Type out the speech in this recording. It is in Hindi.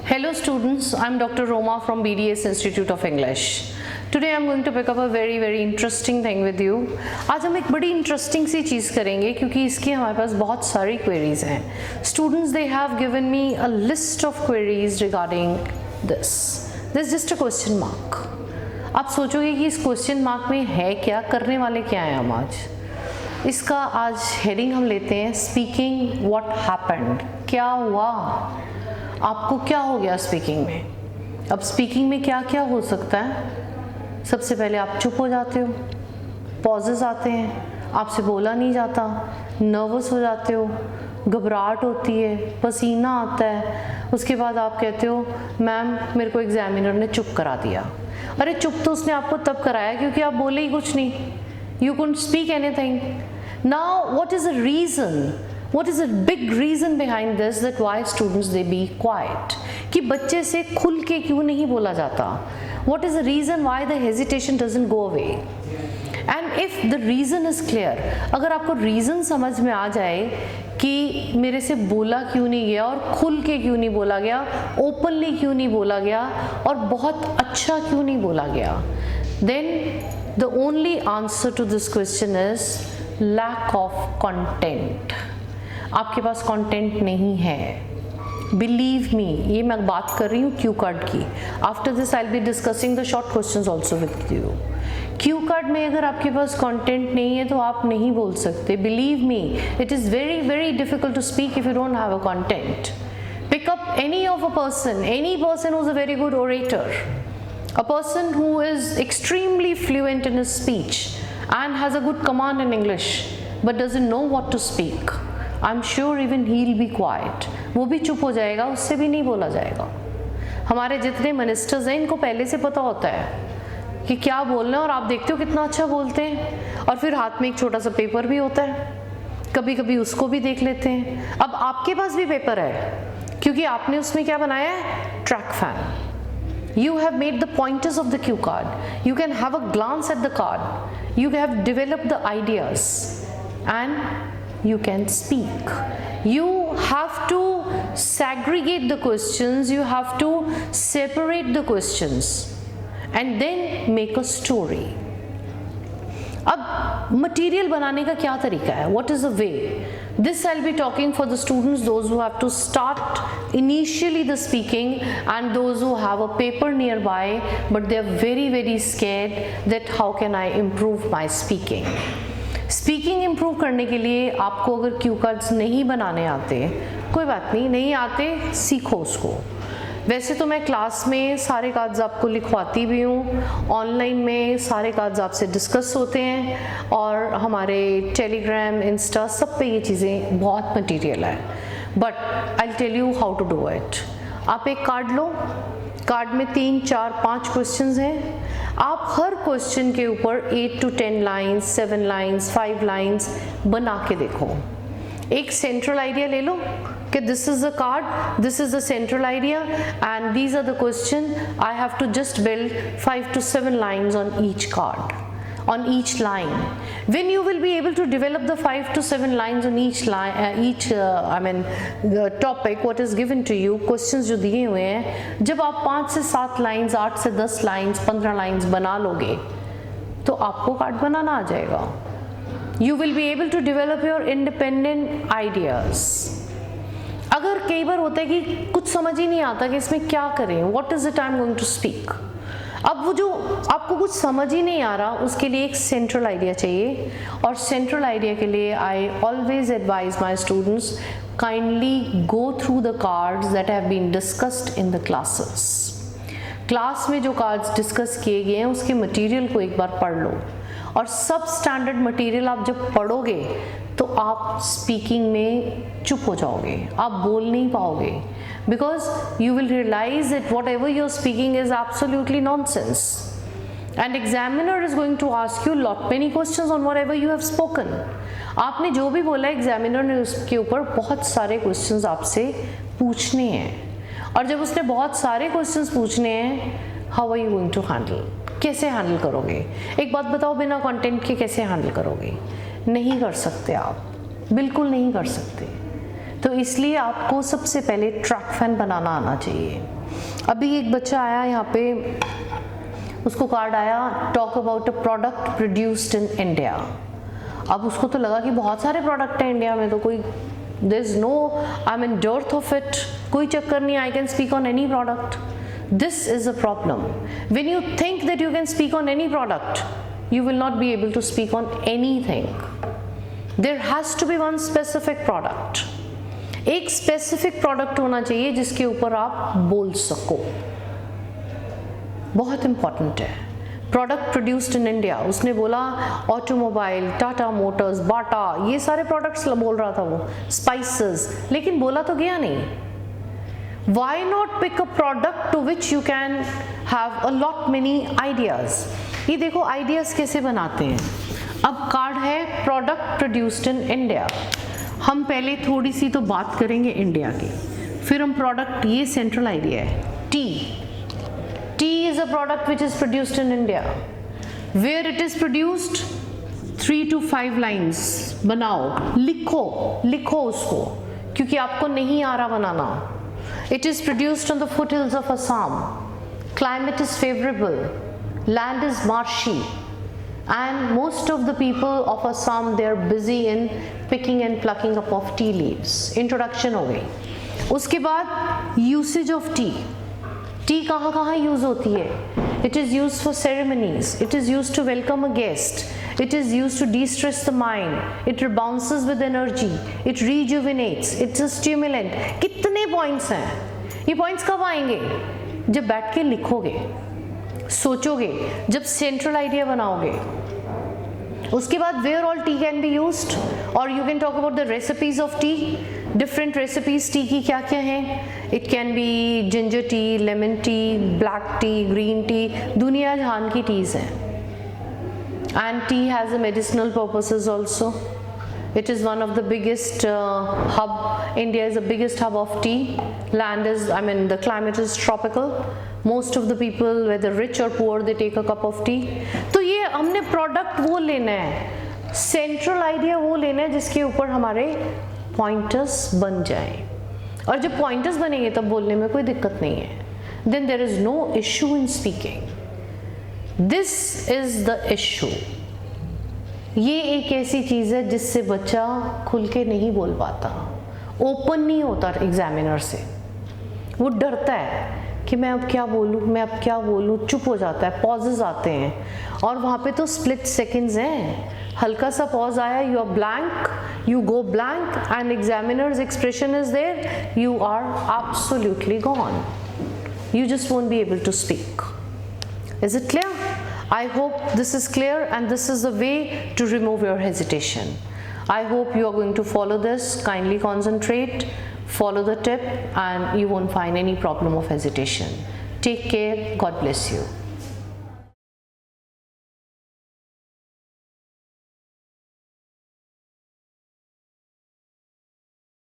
Hello students, I am Dr. Roma from BDS Institute of English. Today I am going to pick up a very interesting thing with you. आज हम एक बड़ी इंटरेस्टिंग सी चीज़ करेंगे क्योंकि इसकी हमारे पास बहुत सारी queries हैं. Students, they have given me a list of queries regarding this. There's just a question mark. आप सोचोगे कि इस क्वेश्चन मार्क में है क्या, करने वाले क्या हैं हम आज. इसका आज हेडिंग हम लेते हैं स्पीकिंग व्हाट हैपेंड. क्या हुआ, आपको क्या हो गया स्पीकिंग में. अब स्पीकिंग में क्या क्या हो सकता है. सबसे पहले आप चुप हो जाते हो, पॉजेस आते हैं, आपसे बोला नहीं जाता, नर्वस हो जाते हो, घबराहट होती है, पसीना आता है. उसके बाद आप कहते हो मैम मेरे को एग्जामिनर ने चुप करा दिया. अरे चुप तो उसने आपको तब कराया क्योंकि आप बोले ही कुछ नहीं. You couldn't speak anything. Now what is the reason? What is the big reason behind this that why students they be quiet? कि बच्चे से खुल के क्यों नहीं बोला जाता. What is the reason why the hesitation doesn't go away? And if the reason is clear, अगर आपको reason समझ में आ जाए कि मेरे से बोला क्यों नहीं गया और खुल के क्यों नहीं बोला गया, openly क्यों नहीं बोला गया और बहुत अच्छा क्यों नहीं बोला गया, then the only answer to this question is lack of content. आपके पास कंटेंट नहीं है. बिलीव मी, ये मैं बात कर रही हूँ क्यू कार्ड की. After this I will be discussing the short questions also with you. Q card में अगर आपके पास कंटेंट नहीं है तो आप नहीं बोल सकते. Believe me, it is very difficult to speak if you don't have a content. Pick up any of a person, any person who is a very good orator, a person who is extremely fluent in his speech and has a good command in English but doesn't know what to speak. I'm sure even he'll be quiet. वो भी चुप हो जाएगा, उससे भी नहीं बोला जाएगा. हमारे जितने मिनिस्टर्स हैं इनको पहले से पता होता है कि क्या बोलना है और आप देखते हो कितना अच्छा बोलते हैं. और फिर हाथ में एक छोटा सा पेपर भी होता है, कभी कभी उसको भी देख लेते हैं. अब आपके पास भी पेपर है क्योंकि आपने उसमें क्या बनाया है, track fan. You have made the pointers of the cue card. You can have a glance at the card. You have developed the ideas and you can speak. You have to segregate the questions. You have to separate the questions and then make a story. अब मटेरियल बनाने का क्या तरीका है, what is the way? This I'll be talking for the students, those who have to start initially the speaking and those who have a paper nearby but they are very scared that how can I improve my speaking. Speaking improve करने के लिए आपको अगर क्यू कार्ड्स नहीं बनाने आते, कोई बात नहीं, नहीं आते, सीखो उसको. वैसे तो मैं क्लास में सारे कार्ड्स आपको लिखवाती भी हूँ, ऑनलाइन में सारे कार्ड्स आपसे डिस्कस होते हैं और हमारे टेलीग्राम, इंस्टा सब पे ये चीज़ें बहुत मटेरियल है. But I will tell you how to do it. आप एक कार्ड लो, कार्ड में 3, 4, 5 क्वेश्चंस हैं. आप हर क्वेश्चन के ऊपर 8 to 10 लाइन्स, 7 लाइन्स, 5 लाइन्स बना के देखो. एक सेंट्रल आइडिया ले लो कि this is the card, this is the central idea and these are the question. I have to just build 5 to 7 lines on each card, on each line. When you will be able to develop the 5 to 7 lines on each line, the topic what is given to you, questions जो दिए हुए हैं, जब आप 5 से 7 लाइन्स, 8 से 10 लाइन्स, 15 लाइन्स बना लोगे तो आपको कार्ड बनाना आ जाएगा. You will be able to develop your independent ideas. अगर कई बार होता है कि कुछ समझ ही नहीं आता कि इसमें क्या करें, what is it I'm going to speak. अब वो जो आपको कुछ समझ ही नहीं आ रहा, उसके लिए एक सेंट्रल आइडिया चाहिए. और सेंट्रल आइडिया के लिए I always advise my students, kindly go through the cards that have been discussed in the classes. Class में जो कार्ड्स डिस्कस किए गए हैं उसके मटेरियल को एक बार पढ़ लो. और सब स्टैंडर्ड मटेरियल आप जब पढ़ोगे तो आप स्पीकिंग में चुप हो जाओगे, आप बोल नहीं पाओगे. Because you will realize that whatever you're speaking is absolutely nonsense. And examiner is going to ask you lot many questions on whatever you have spoken. आपने जो भी बोला एग्जामिनर ने उसके ऊपर बहुत सारे क्वेश्चंस आपसे पूछने हैं. और जब उसने बहुत सारे क्वेश्चंस पूछने हैं, how are you going to handle? कैसे हैंडल करोगे? एक बात बताओ, बिना कंटेंट के कैसे हैंडल करोगे? नहीं कर सकते आप, बिल्कुल नहीं कर सकते. तो इसलिए आपको सबसे पहले ट्रैक फैन बनाना आना चाहिए। अभी एक बच्चा आया यहाँ पे, उसको कार्ड आया talk about a product produced in India. अब उसको तो लगा कि बहुत सारे प्रोडक्ट हैं इंडिया में, तो कोई there is no I mean dearth of it, कोई चक्कर नहीं, I can speak on any product. This is a problem. When you think that you can speak on any product, you will not be able to speak on anything. There has to be one specific product. एक specific product होना चाहिए जिसके ऊपर आप बोल सको, बहुत important है। Product produced in India, उसने बोला ऑटोमोबाइल, टाटा मोटर्स, बाटा, ये सारे products बोल रहा था वो, spices, लेकिन बोला तो गया नहीं। Why not pick a product to which you can have a lot many ideas? ये देखो आइडियाज कैसे बनाते हैं। अब कार्ड है प्रोडक्ट प्रोड्यूस्ड इन इंडिया। हम पहले थोड़ी सी तो बात करेंगे इंडिया की, फिर हम प्रोडक्ट, ये सेंट्रल आइडिया है। Tea is a product which is produced in India. Where it is produced, 3 to 5 lines बनाओ, लिखो उसको, क्योंकि आपको नहीं आ रहा बनाना। It is produced on the foot hills of Assam. Climate is favourable, land is marshy, and most of the people of Assam, they are busy in picking and plucking up of tea leaves. Introduction हो गई। उसके बाद usage of tea. टी कहाँ कहाँ यूज होती है? It is used for ceremonies. It is used to welcome a guest. It is used to de-stress the mind. It rebounces with energy. It rejuvenates. It's a stimulant. कितने points हैं? ये points कब आएंगे? जब बैठ के लिखोगे, सोचोगे, जब सेंट्रल आइडिया बनाओगे। उसके बाद where all tea can be used, और you can talk about the recipes of tea, different recipes tea की क्या क्या हैं। It can be ginger tea, lemon tea, black tea, green tea, दुनिया जहान की टीज हैं। And tea has a medicinal purposes also. It is one of the biggest hub. India is the biggest hub of tea. Land is, I mean, the climate is tropical. Most of the people, whether rich or poor, they take a cup of tea. तो ये हमने प्रोडक्ट वो लेना है, सेंट्रल आइडिया वो लेना है जिसके ऊपर हमारे पॉइंटर्स बन जाएं, और जब पॉइंटर्स बनेंगे तब बोलने में कोई दिक्कत नहीं है। Then there is no issue in speaking. This is the issue. ये एक ऐसी चीज़ है जिससे बच्चा खुल के नहीं बोल पाता, ओपन नहीं होता एग्जामिनर से। वो डरता है कि मैं अब क्या बोलूँ, चुप हो जाता है, पॉजेज आते हैं, और वहाँ पे तो स्प्लिट सेकंड्स हैं। हल्का सा पॉज आया, you are blank, you go blank, and examiner's expression is there, you are absolutely gone, you just won't be able to speak. Is it clear? I hope this is clear, and this is the way to remove your hesitation. I hope you are going to follow this. Kindly concentrate, follow the tip, and you won't find any problem of hesitation. Take care. God bless you.